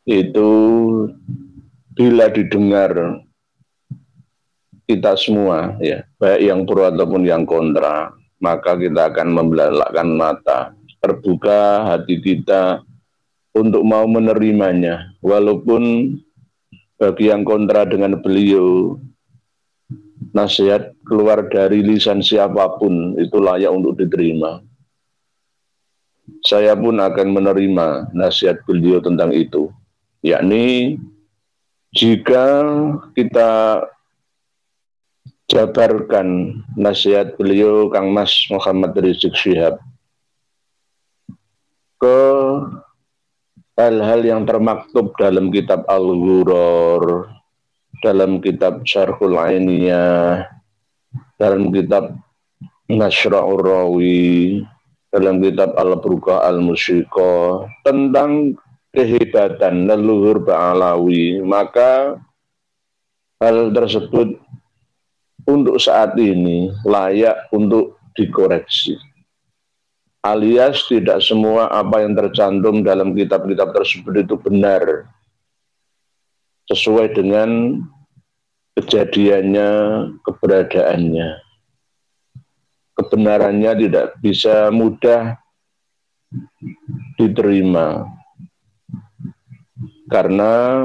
itu bila didengar kita semua, ya, baik yang pro ataupun yang kontra, maka kita akan membelalakkan mata, terbuka hati kita untuk mau menerimanya, walaupun bagi yang kontra dengan beliau, nasihat keluar dari lisan siapapun itu layak untuk diterima. Saya pun akan menerima nasihat beliau tentang itu, yakni jika kita jabarkan nasihat beliau Kang Mas Muhammad Rizik Syihab ke hal-hal yang termaktub dalam kitab Al-Ghuror, dalam kitab Syarhul Ainiyah, dalam kitab Nashra'ur Rawi, dalam kitab Al-Burqah Al-Musyiqah, tentang kehebatan leluhur Ba'alawi, maka hal tersebut untuk saat ini layak untuk dikoreksi. Alias tidak semua apa yang tercantum dalam kitab-kitab tersebut itu benar sesuai dengan kejadiannya, keberadaannya. Kebenarannya tidak bisa mudah diterima. Karena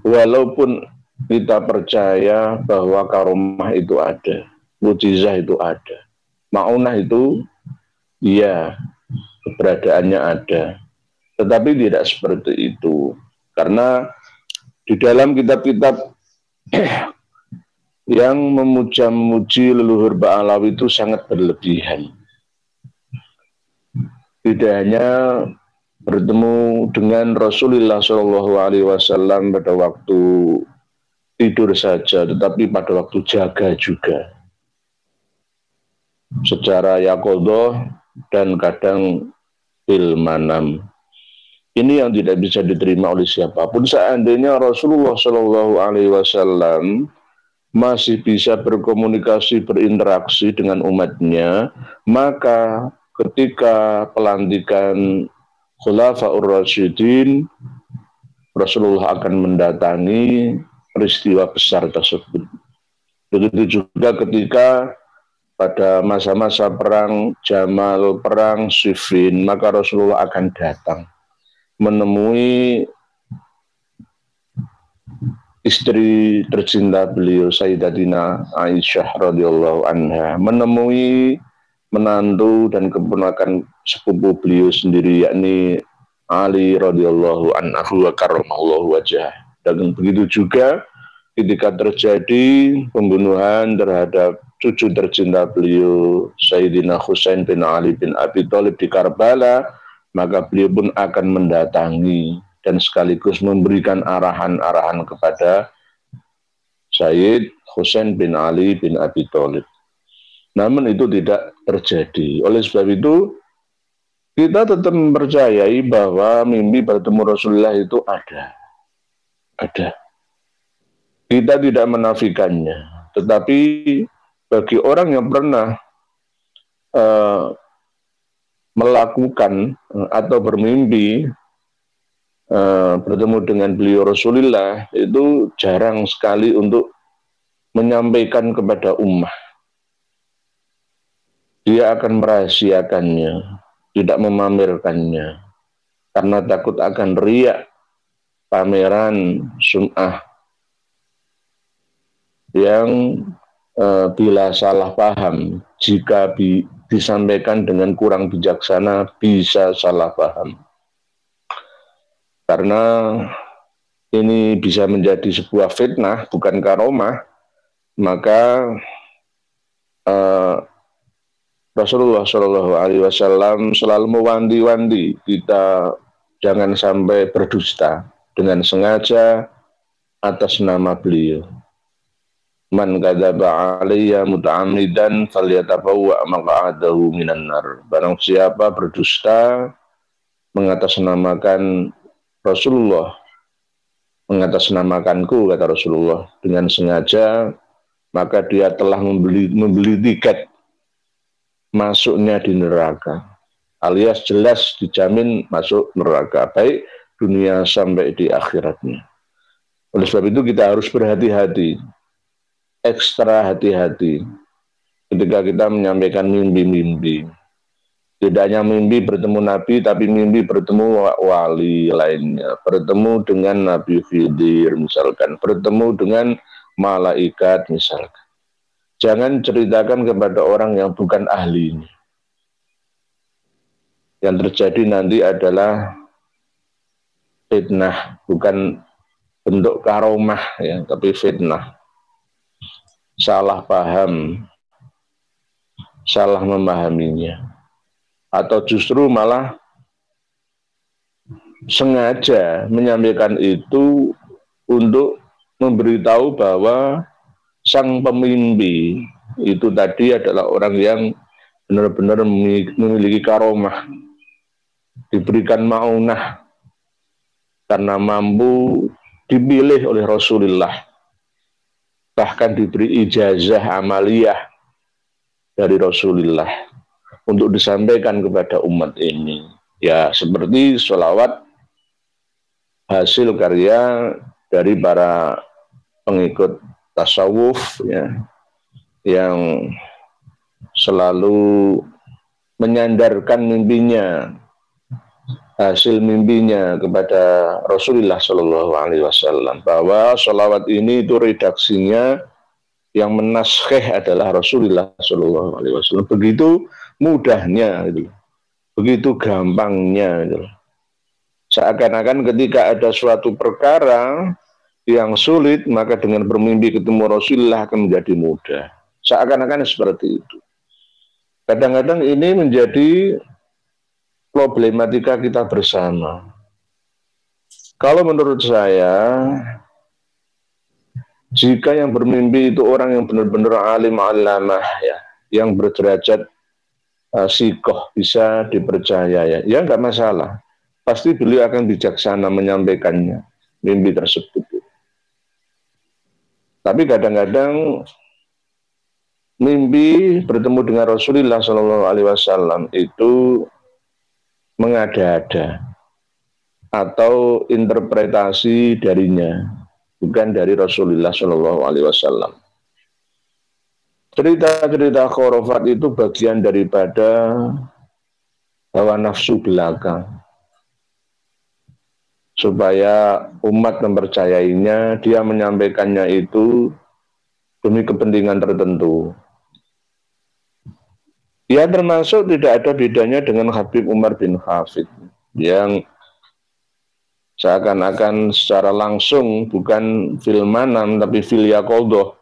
walaupun kita percaya bahwa karomah itu ada, mukjizah itu ada, maunah itu iya, keberadaannya ada, tetapi tidak seperti itu. Karena di dalam kitab-kitab yang memuja-muji leluhur Ba'alawi itu sangat berlebihan. Tidak hanya bertemu dengan Rasulullah SAW pada waktu tidur saja, tetapi pada waktu jaga juga. Secara yaqadhah dan kadang bil manam. Ini yang tidak bisa diterima oleh siapapun. Seandainya Rasulullah SAW masih bisa berkomunikasi, berinteraksi dengan umatnya, maka ketika pelantikan Khulafaur Rasyidin, Rasulullah akan mendatangi peristiwa besar tersebut. Begitu juga ketika pada masa-masa perang Jamal, perang Siffin, maka Rasulullah akan datang menemui istri tercinta beliau Sayyidatina Aisyah radhiyallahu anha, menemui menantu dan keponakan sepupu beliau sendiri yakni Ali radhiyallahu anhu wa karramallahu wajhah. Dan begitu juga ketika terjadi pembunuhan terhadap cucu tercinta beliau Sayyidina Husain bin Ali bin Abi Thalib di Karbala, maka beliau pun akan mendatangi dan sekaligus memberikan arahan-arahan kepada Sayyid Husain bin Ali bin Abi Thalib. Namun itu tidak terjadi. Oleh sebab itu, kita tetap mempercayai bahwa mimpi bertemu Rasulullah itu ada. Ada. Kita tidak menafikannya. Tetapi bagi orang yang pernah melakukan atau bermimpi bertemu dengan beliau Rasulullah, itu jarang sekali untuk menyampaikan kepada ummah. Dia akan merahasiakannya, tidak memamerkannya, karena takut akan riya, pameran, sum'ah, yang bila salah paham, jika disampaikan dengan kurang bijaksana, bisa salah paham. Karena ini bisa menjadi sebuah fitnah, bukan karomah, maka Rasulullah SAW selalu mewanti-wanti kita jangan sampai berdusta dengan sengaja atas nama beliau. Man kadzaba alayya muta'ammidan falyatabawwa maq'adahu minan nar. Barang siapa berdusta mengatasnamakan Rasulullah, mengatasnamakanku, kata Rasulullah, dengan sengaja, maka dia telah membeli tiket masuknya di neraka. alias jelas dijamin masuk neraka, baik dunia sampai di akhiratnya. Oleh sebab itu kita harus berhati-hati, ekstra hati-hati ketika kita menyampaikan mimpi-mimpi. Tidak hanya mimpi bertemu Nabi, tapi mimpi bertemu wali lainnya, bertemu dengan Nabi Khidir misalkan, bertemu dengan malaikat misalkan. Jangan ceritakan kepada orang yang bukan ahlinya. Yang terjadi nanti adalah fitnah, bukan bentuk karomah ya, tapi fitnah. Salah paham, salah memahaminya. Atau justru malah sengaja menyampaikan itu untuk memberitahu bahwa sang pemimpi itu tadi adalah orang yang benar-benar memiliki karomah, diberikan maunah karena mampu dipilih oleh Rasulullah, bahkan diberi ijazah amaliyah dari Rasulullah untuk disampaikan kepada umat ini. Ya, seperti sholawat hasil karya dari para pengikut tasawuf ya, yang selalu menyandarkan mimpinya, hasil mimpinya kepada Rasulullah Shallallahu Alaihi Wasallam, bahwa sholawat ini itu redaksinya yang menaskeh adalah Rasulullah Shallallahu Alaihi Wasallam. Begitu mudahnya, gitu. Begitu gampangnya. Gitu. Seakan-akan ketika ada suatu perkara yang sulit, maka dengan bermimpi ketemu Rasulullah akan menjadi mudah. Seakan-akan seperti itu. Kadang-kadang ini menjadi problematika kita bersama. Kalau menurut saya, jika yang bermimpi itu orang yang benar-benar alim alamah ya, yang berderajat sikoh, bisa dipercaya ya nggak masalah. Pasti beliau akan bijaksana menyampaikannya, mimpi tersebut. Tapi kadang-kadang mimpi bertemu dengan Rasulullah Shallallahu Alaihi Wasallam itu mengada-ada atau interpretasi darinya, bukan dari Rasulullah Shallallahu Alaihi Wasallam. Cerita-cerita khurafat itu bagian daripada hawa nafsu belaka, supaya umat mempercayainya, dia menyampaikannya itu demi kepentingan tertentu. Ya, termasuk tidak ada bedanya dengan Habib Umar bin Hafid yang seakan-akan secara langsung bukan fil manam tapi fil yaqodoh,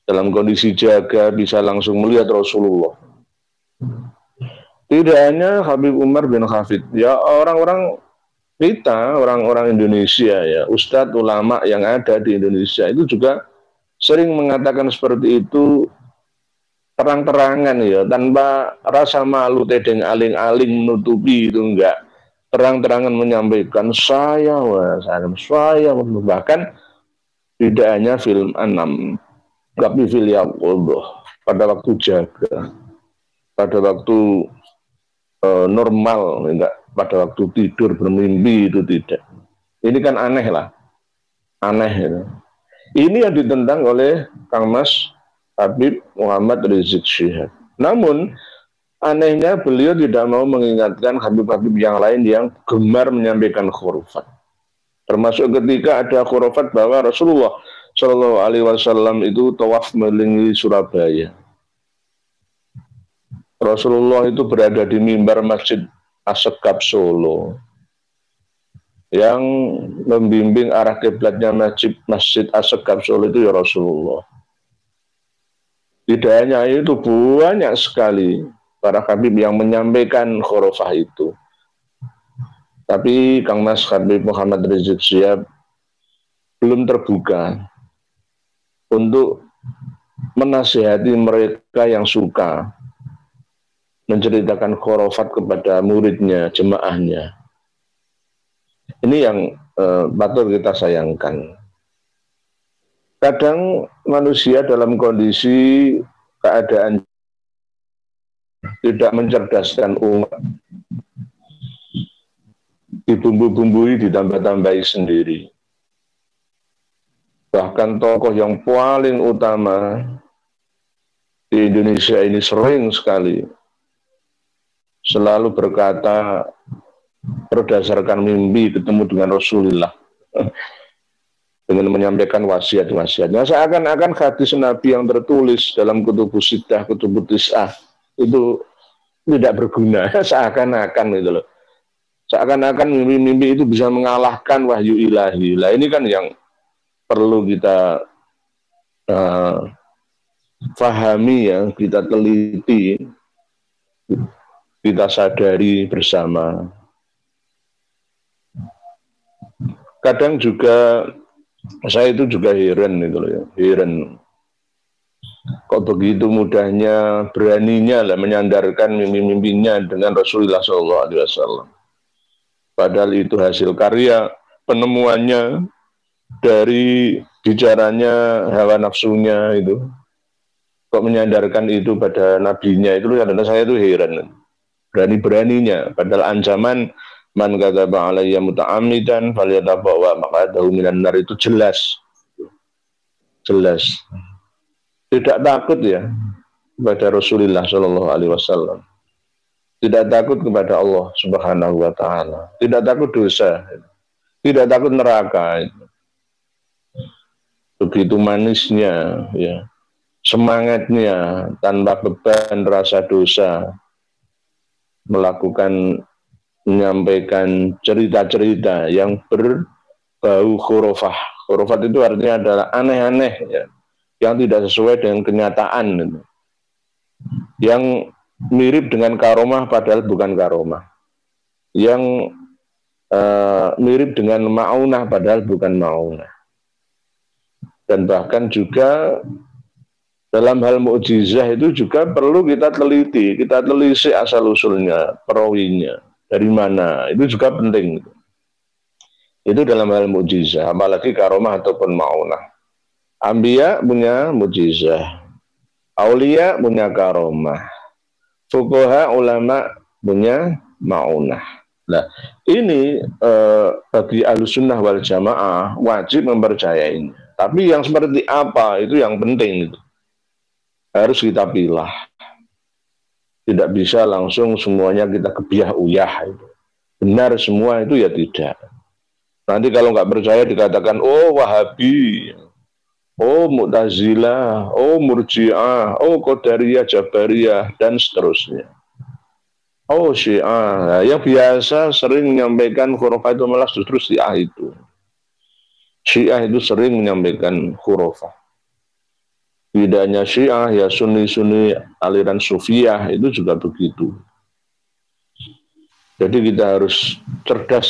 dalam kondisi jaga bisa langsung melihat Rasulullah. Tidak hanya Habib Umar bin Hafid, ya orang-orang kita, orang-orang Indonesia ya, ustadz ulama yang ada di Indonesia itu juga sering mengatakan seperti itu terang-terangan ya, tanpa rasa malu, tedeng aling-aling menutupi itu enggak. Terang-terangan menyampaikan saya bahkan tidak hanya film anam, tapi fil yaqodoh, pada waktu jaga, pada waktu normal, enggak pada waktu tidur bermimpi itu tidak. Ini kan aneh lah, aneh itu. Ini yang ditentang oleh Kang Mas Habib Muhammad Rizik Syihab. Namun anehnya beliau tidak mau mengingatkan Habib-Habib yang lain yang gemar menyampaikan khurafat. Termasuk ketika ada khurafat bahwa Rasulullah Shallallahu Alaihi Wasallam itu tawaf mengelilingi Surabaya. Rasulullah itu berada di mimbar Masjid As-Sekab Solo, yang membimbing arah kiblatnya Masjid As-Sekab Solo itu ya Rasulullah. Tidak hanya itu, banyak sekali para habib yang menyampaikan khurafah itu. Tapi Kang Mas Habib Muhammad Rizik Syihab belum terbuka untuk menasihati mereka yang suka menceritakan khurafat kepada muridnya, jemaahnya. Ini yang patut kita sayangkan. Kadang manusia dalam kondisi keadaan tidak mencerdaskan umat, dibumbu-bumbui, ditambah-tambahi sendiri. Bahkan tokoh yang paling utama di Indonesia ini sering sekali selalu berkata berdasarkan mimpi ketemu dengan Rasulullah dengan menyampaikan wasiat-wasiatnya. Seakan-akan hadis Nabi yang tertulis dalam kutubus sittah, kutubus tis'ah itu tidak berguna, seakan-akan gitu loh. Seakan-akan mimpi-mimpi itu bisa mengalahkan wahyu ilahi. Lah ini kan yang perlu kita fahami ya, kita teliti, kita sadari bersama. Kadang juga saya itu juga heran gitu loh ya, heran. Kok begitu mudahnya, beraninya lah menyandarkan mimpi-mimpinya dengan Rasulullah SAW. Padahal itu hasil karya penemuannya dari bicaranya hawa nafsunya itu. Kok menyandarkan itu pada nabinya itu, karena saya itu heran. Berani-beraninya, padahal ancaman man kadzaba alayya muta'ammidan falyatabawwa maq'adahu minan nar itu jelas. Jelas. Tidak takut ya kepada Rasulullah SAW. Tidak takut kepada Allah Subhanahu wa taala. Tidak takut dosa. Tidak takut neraka. Begitu manisnya ya. Semangatnya tanpa beban rasa dosa, menyampaikan cerita-cerita yang berbau khurafah. Khurafat itu artinya adalah aneh-aneh ya, yang tidak sesuai dengan kenyataan gitu. Yang mirip dengan karomah padahal bukan karomah, yang mirip dengan ma'unah padahal bukan ma'unah. Dan bahkan juga dalam hal mukjizah itu juga perlu kita teliti, kita telisik asal-usulnya, perawinya, dari mana, itu juga penting. Itu dalam hal mukjizah, apalagi karomah ataupun ma'unah. Anbiya punya mukjizah, aulia punya karomah, fuqaha ulama punya ma'unah. Nah, ini bagi Ahlussunnah wal Jamaah wajib mempercayainya. Tapi yang seperti apa itu yang penting itu. Harus kita pilah. Tidak bisa langsung semuanya kita kebiah uyah itu. Benar semua itu ya tidak. Nanti kalau nggak percaya dikatakan, oh Wahabi, oh Mu'tazilah, oh Murji'ah, oh Qadariyah, Jabariyah, dan seterusnya. Oh Syiah, yang biasa sering menyampaikan khurafah itu malah justru Syiah itu. Syiah itu sering menyampaikan khurafah. Tidak hanya Syiah, ya Sunni-Sunni aliran Sufiyah itu juga begitu. Jadi kita harus cerdas,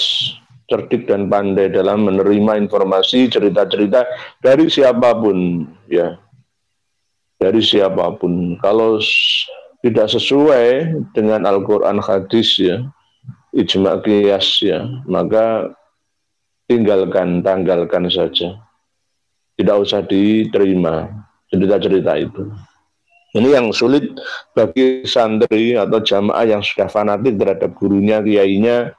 cerdik dan pandai dalam menerima informasi, cerita-cerita dari siapapun, ya, dari siapapun. Kalau tidak sesuai dengan Al-Quran hadis ya, ijma' qiyas ya, maka tanggalkan saja. Tidak usah diterima cerita-cerita itu. Ini yang sulit bagi santri atau jamaah yang sudah fanatik terhadap gurunya, kiainya,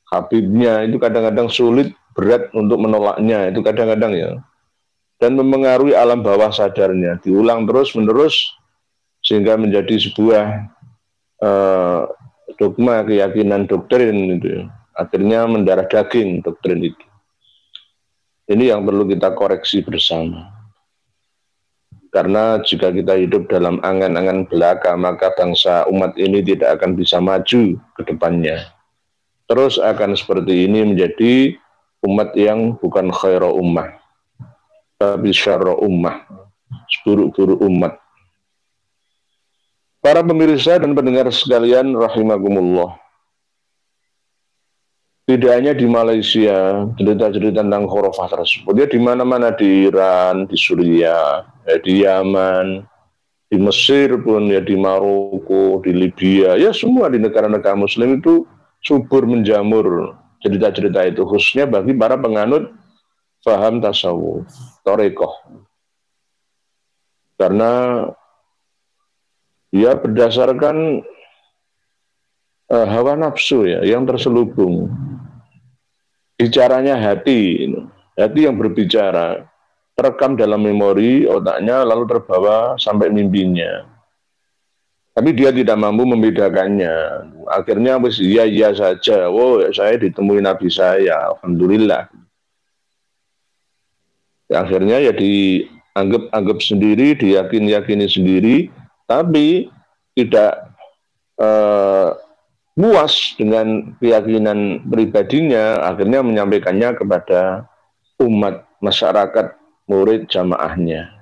habibnya, itu kadang-kadang sulit, berat untuk menolaknya, itu kadang-kadang ya. Dan mempengaruhi alam bawah sadarnya, diulang terus-menerus sehingga menjadi sebuah dogma, keyakinan, doktrin itu ya. Akhirnya mendarah daging doktrin itu. Ini yang perlu kita koreksi bersama. Karena jika kita hidup dalam angan-angan belaka, maka bangsa umat ini tidak akan bisa maju ke depannya. Terus akan seperti ini menjadi umat yang bukan khairu ummah, tapi syarru ummah, seburuk-buruk umat. Para pemirsa dan pendengar sekalian rahimakumullah. Tidak hanya di Malaysia, cerita-cerita tentang khurafah tersebut, ya di mana-mana, di Iran, di Suriah, di Yaman, di Mesir pun, ya di Maroko, di Libya, ya semua di negara-negara Muslim itu subur menjamur cerita-cerita itu, khususnya bagi para penganut faham tasawuf, thariqah. Karena ya berdasarkan hawa nafsu ya yang terselubung. bicaranya hati, hati yang berbicara, terekam dalam memori otaknya lalu terbawa sampai mimpinya. Tapi dia tidak mampu membedakannya. Akhirnya wis iya saja. Oh, saya ditemui nabi saya, alhamdulillah. Akhirnya ya dianggap sendiri, diyakini sendiri, tapi tidak puas dengan keyakinan pribadinya, akhirnya menyampaikannya kepada umat masyarakat murid jamaahnya.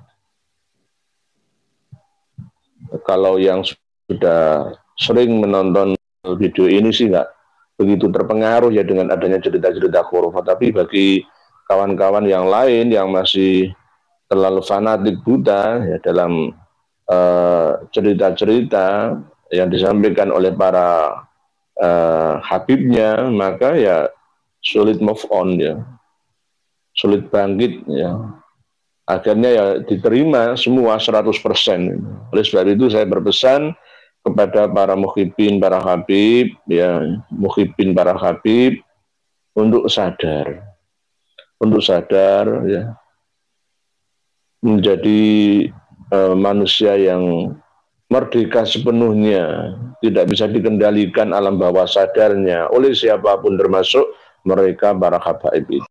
Kalau yang sudah sering menonton video ini sih nggak begitu terpengaruh ya dengan adanya cerita-cerita khurafat, tapi bagi kawan-kawan yang lain yang masih terlalu fanatik buta ya dalam cerita-cerita yang disampaikan oleh para habibnya, maka ya sulit move on ya, sulit bangkit ya. Akhirnya ya diterima semua 100%. Oleh sebab itu saya berpesan kepada para muhibbin, para habib, ya muhibbin, para habib untuk sadar ya, menjadi manusia yang merdeka sepenuhnya, tidak bisa dikendalikan alam bawah sadarnya oleh siapapun termasuk mereka para habaib itu.